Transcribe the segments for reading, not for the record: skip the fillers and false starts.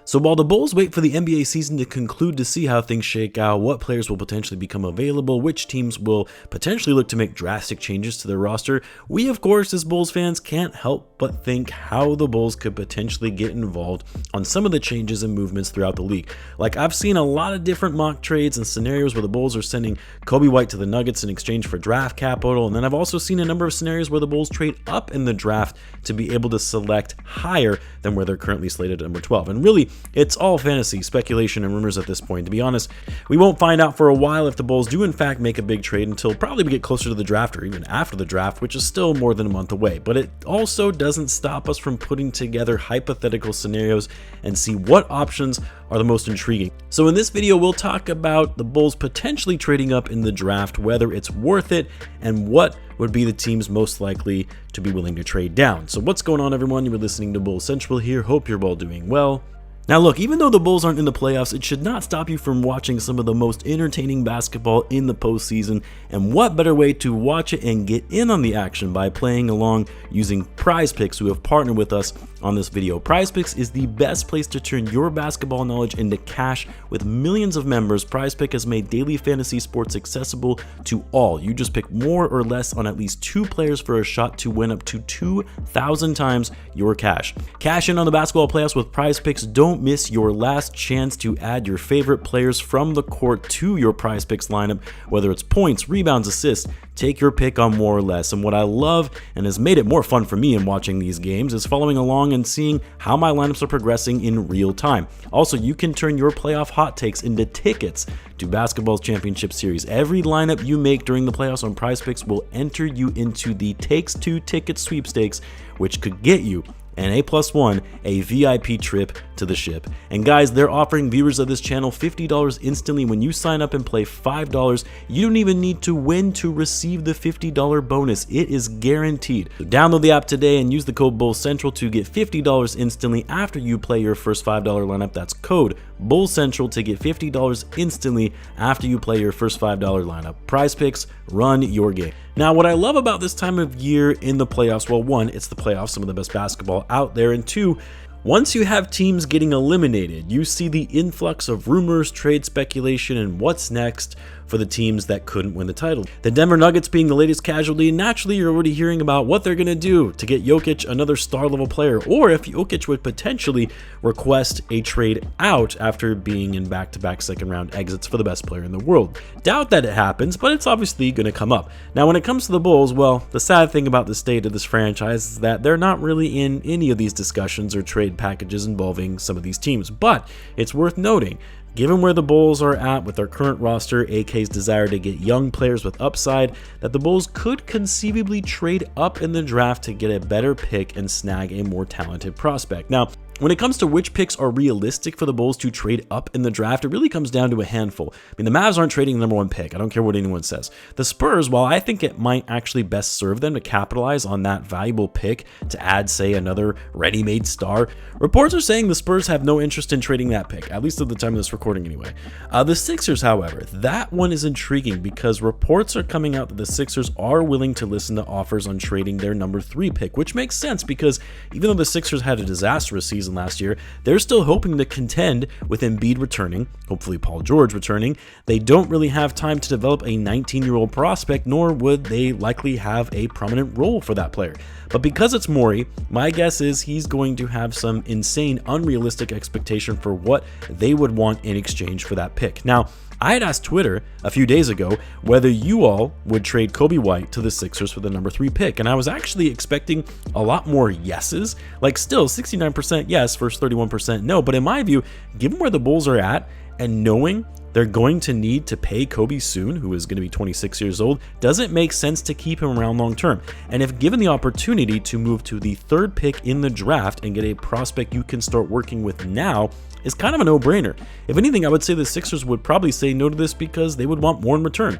So while the Bulls wait for the NBA season to conclude to see how things shake out, what players will potentially become available, which teams will potentially look to make drastic changes to their roster, we of course as Bulls fans can't help but think how the Bulls could potentially get involved on some of the changes and movements throughout the league. Like, I've seen a lot of different mock trades and scenarios where the Bulls are sending Coby White to the Nuggets in exchange for draft capital, and then I've also seen a number of scenarios where the Bulls trade up in the draft to be able to select higher than where they're currently slated at number 12. And really, it's all fantasy, speculation, and rumors at this point. To be honest, we won't find out for a while if the Bulls do in fact make a big trade until probably we get closer to the draft or even after the draft, which is still more than a month away. But it also doesn't stop us from putting together hypothetical scenarios and see what options are the most intriguing. So in this video, we'll talk about the Bulls potentially trading up in the draft, whether it's worth it, and what would be the teams most likely to be willing to trade down. So what's going on, everyone? You're listening to Bulls Central here. Hope you're all doing well. Now look, even though the Bulls aren't in the playoffs, it should not stop you from watching some of the most entertaining basketball in the postseason, and what better way to watch it and get in on the action by playing along using PrizePicks, who have partnered with us on this video. PrizePicks is the best place to turn your basketball knowledge into cash. With millions of members, PrizePicks has made daily fantasy sports accessible to all. You just pick more or less on at least 2 players for a shot to win up to 2,000 times your cash. Cash in on the basketball playoffs with PrizePicks. Don't miss your last chance to add your favorite players from the court to your PrizePicks lineup, whether it's points, rebounds, assists. Take your pick on more or less. And what I love and has made it more fun for me in watching these games is following along and seeing how my lineups are progressing in real time. Also, you can turn your playoff hot takes into tickets to basketball's championship series. Every lineup you make during the playoffs on PrizePicks will enter you into the Takes 2 ticket sweepstakes, which could get you an A+1, a VIP trip to the ship. And guys, they're offering viewers of this channel $50 instantly when you sign up and play $5. You don't even need to win to receive the $50 bonus. It is guaranteed. So download the app today and use the code BULLCENTRAL to get $50 instantly after you play your first $5 lineup. That's code BULLCENTRAL to get $50 instantly after you play your first $5 lineup. PrizePicks, run your game. Now, what I love about this time of year in the playoffs, well, 1, it's the playoffs, some of the best basketball out there, and 2, once you have teams getting eliminated, you see the influx of rumors, trade speculation, and what's next for the teams that couldn't win the title. The Denver Nuggets being the latest casualty, naturally you're already hearing about what they're going to do to get Jokic another star-level player, or if Jokic would potentially request a trade out after being in back-to-back second-round exits for the best player in the world. Doubt that it happens, but it's obviously going to come up. Now, when it comes to the Bulls, well, the sad thing about the state of this franchise is that they're not really in any of these discussions or trade packages involving some of these teams, but it's worth noting, given where the Bulls are at with their current roster, AK's desire to get young players with upside, that the Bulls could conceivably trade up in the draft to get a better pick and snag a more talented prospect. Now, when it comes to which picks are realistic for the Bulls to trade up in the draft, it really comes down to a handful. I mean, the Mavs aren't trading the number 1 pick. I don't care what anyone says. The Spurs, while I think it might actually best serve them to capitalize on that valuable pick to add, say, another ready-made star, reports are saying the Spurs have no interest in trading that pick, at least at the time of this recording anyway. The Sixers, however, that one is intriguing because reports are coming out that the Sixers are willing to listen to offers on trading their number 3 pick, which makes sense because even though the Sixers had a disastrous season last year, they're still hoping to contend with Embiid returning, hopefully Paul George returning. They don't really have time to develop a 19-year-old prospect, nor would they likely have a prominent role for that player. But because it's Morey, my guess is he's going to have some insane, unrealistic expectation for what they would want in exchange for that pick. Now, I had asked Twitter a few days ago whether you all would trade Coby White to the Sixers for the number 3 pick, and I was actually expecting a lot more yeses, like still 69% yes versus 31% no, but in my view, given where the Bulls are at and knowing they're going to need to pay Coby soon, who is going to be 26 years old, doesn't make sense to keep him around long term. And if given the opportunity to move to the 3rd pick in the draft and get a prospect you can start working with now, is kind of a no-brainer. If anything, I would say the Sixers would probably say no to this because they would want more in return.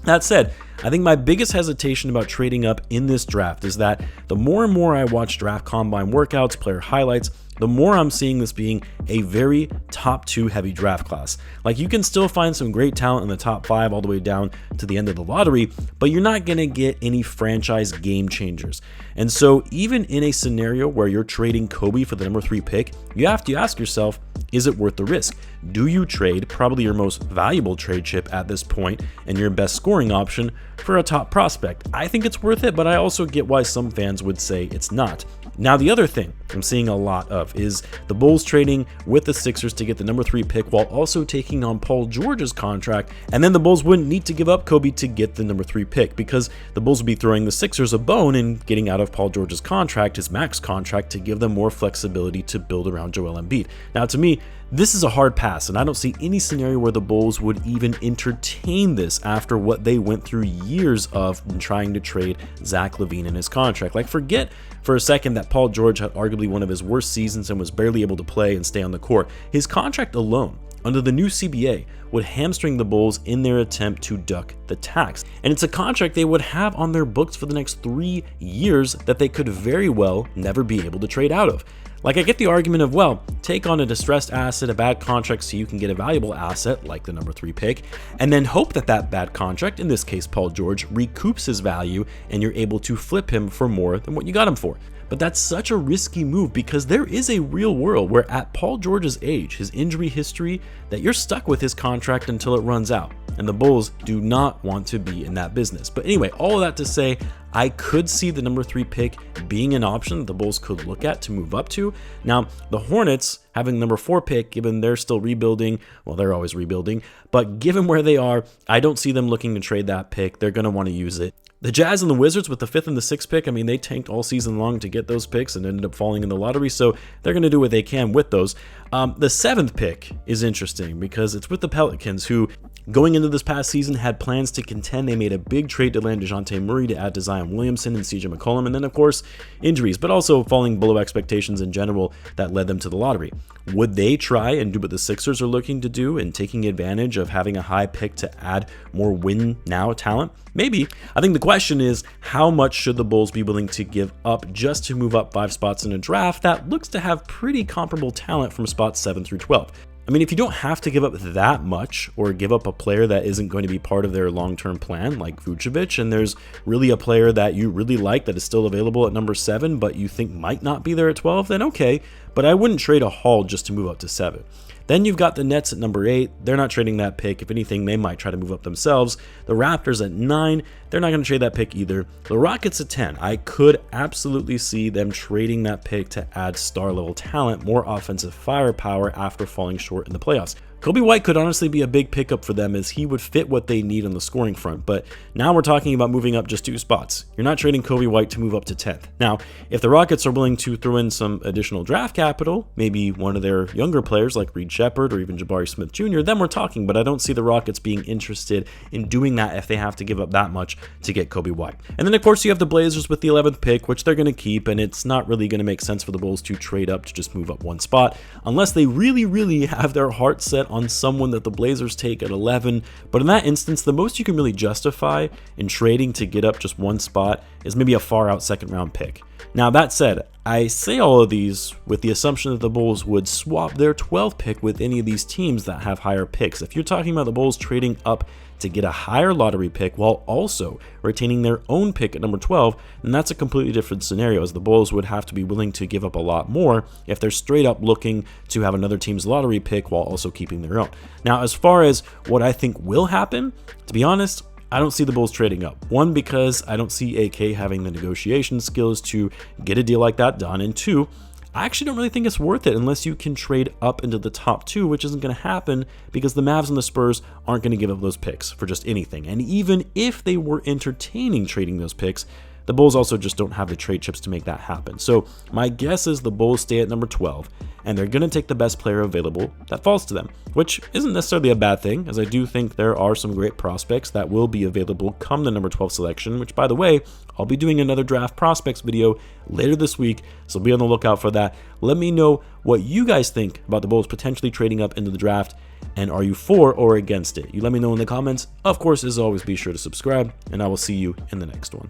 That said, I think my biggest hesitation about trading up in this draft is that the more and more I watch draft combine workouts, player highlights, the more I'm seeing this being a very top 2 heavy draft class. Like, you can still find some great talent in the top 5 all the way down to the end of the lottery, but you're not going to get any franchise game changers. And so even in a scenario where you're trading Kobe for the number 3 pick, you have to ask yourself, is it worth the risk? Do you trade probably your most valuable trade chip at this point and your best scoring option for a top prospect? I think it's worth it, but I also get why some fans would say it's not. Now, the other thing I'm seeing a lot of is the Bulls trading with the Sixers to get the number 3 pick while also taking on Paul George's contract, and then the Bulls wouldn't need to give up Kobe to get the number 3 pick because the Bulls would be throwing the Sixers a bone and getting out of Paul George's contract, his max contract, to give them more flexibility to build around Joel Embiid. Now, to me, this is a hard pass, and I don't see any scenario where the Bulls would even entertain this after what they went through years of trying to trade Zach LaVine in his contract. Like, forget for a second that Paul George had arguably one of his worst seasons and was barely able to play and stay on the court. His contract alone, under the new CBA, would hamstring the Bulls in their attempt to duck the tax. And it's a contract they would have on their books for the next 3 years that they could very well never be able to trade out of. Like, I get the argument of, well, take on a distressed asset, a bad contract, so you can get a valuable asset like the number 3 pick, and then hope that that bad contract, in this case Paul George, recoups his value and you're able to flip him for more than what you got him for. But that's such a risky move because there is a real world where at Paul George's age, his injury history, that you're stuck with his contract until it runs out. And the Bulls do not want to be in that business. But anyway, all of that to say, I could see the number 3 pick being an option the Bulls could look at to move up to. Now, the Hornets having the number 4 pick, given they're still rebuilding, well, they're always rebuilding, but given where they are, I don't see them looking to trade that pick. They're going to want to use it. The Jazz and the Wizards with the 5th and the 6th pick, I mean, they tanked all season long to get those picks and ended up falling in the lottery, so they're going to do what they can with those. The 7th pick is interesting because it's with the Pelicans, who going into this past season had plans to contend. They made a big trade to land DeJounte Murray to add to Zion Williamson and CJ McCollum, and then of course injuries, but also falling below expectations in general that led them to the lottery. Would they try and do what the Sixers are looking to do and taking advantage of having a high pick to add more win now talent? Maybe. I think the question is, how much should the Bulls be willing to give up just to move up 5 spots in a draft that looks to have pretty comparable talent from spots 7 through 12? I mean, if you don't have to give up that much or give up a player that isn't going to be part of their long-term plan, like Vucevic, and there's really a player that you really like that is still available at number 7, but you think might not be there at 12, then okay, but I wouldn't trade a haul just to move up to 7. Then you've got the Nets at number 8. They're not trading that pick. If anything, they might try to move up themselves. The Raptors at 9. They're not going to trade that pick either. The Rockets at 10. I could absolutely see them trading that pick to add star-level talent, more offensive firepower after falling short in the playoffs. Kobe White could honestly be a big pickup for them as he would fit what they need on the scoring front, but now we're talking about moving up just 2 spots. You're not trading Kobe White to move up to 10th. Now, if the Rockets are willing to throw in some additional draft capital, maybe one of their younger players like Reed Shepherd or even Jabari Smith Jr., then we're talking, but I don't see the Rockets being interested in doing that if they have to give up that much to get Kobe White. And then of course you have the Blazers with the 11th pick, which they're going to keep, and it's not really going to make sense for the Bulls to trade up to just move up 1 spot unless they really have their heart set on someone that the Blazers take at 11. But in that instance, the most you can really justify in trading to get up just 1 spot is maybe a far out 2nd round pick. Now that said, I say all of these with the assumption that the Bulls would swap their 12th pick with any of these teams that have higher picks. If you're talking about the Bulls trading up to get a higher lottery pick while also retaining their own pick at number 12, then that's a completely different scenario, as the Bulls would have to be willing to give up a lot more if they're straight up looking to have another team's lottery pick while also keeping their own. Now, as far as what I think will happen, to be honest, I don't see the Bulls trading up. 1, because I don't see AK having the negotiation skills to get a deal like that done, and 2, I actually don't really think it's worth it unless you can trade up into the top 2, which isn't going to happen because the Mavs and the Spurs aren't going to give up those picks for just anything. And even if they were entertaining trading those picks, the Bulls also just don't have the trade chips to make that happen. So my guess is the Bulls stay at number 12, and they're going to take the best player available that falls to them, which isn't necessarily a bad thing, as I do think there are some great prospects that will be available come the number 12 selection, which, by the way, I'll be doing another draft prospects video later this week, so be on the lookout for that. Let me know what you guys think about the Bulls potentially trading up into the draft, and are you for or against it? You let me know in the comments. Of course, as always, be sure to subscribe, and I will see you in the next one.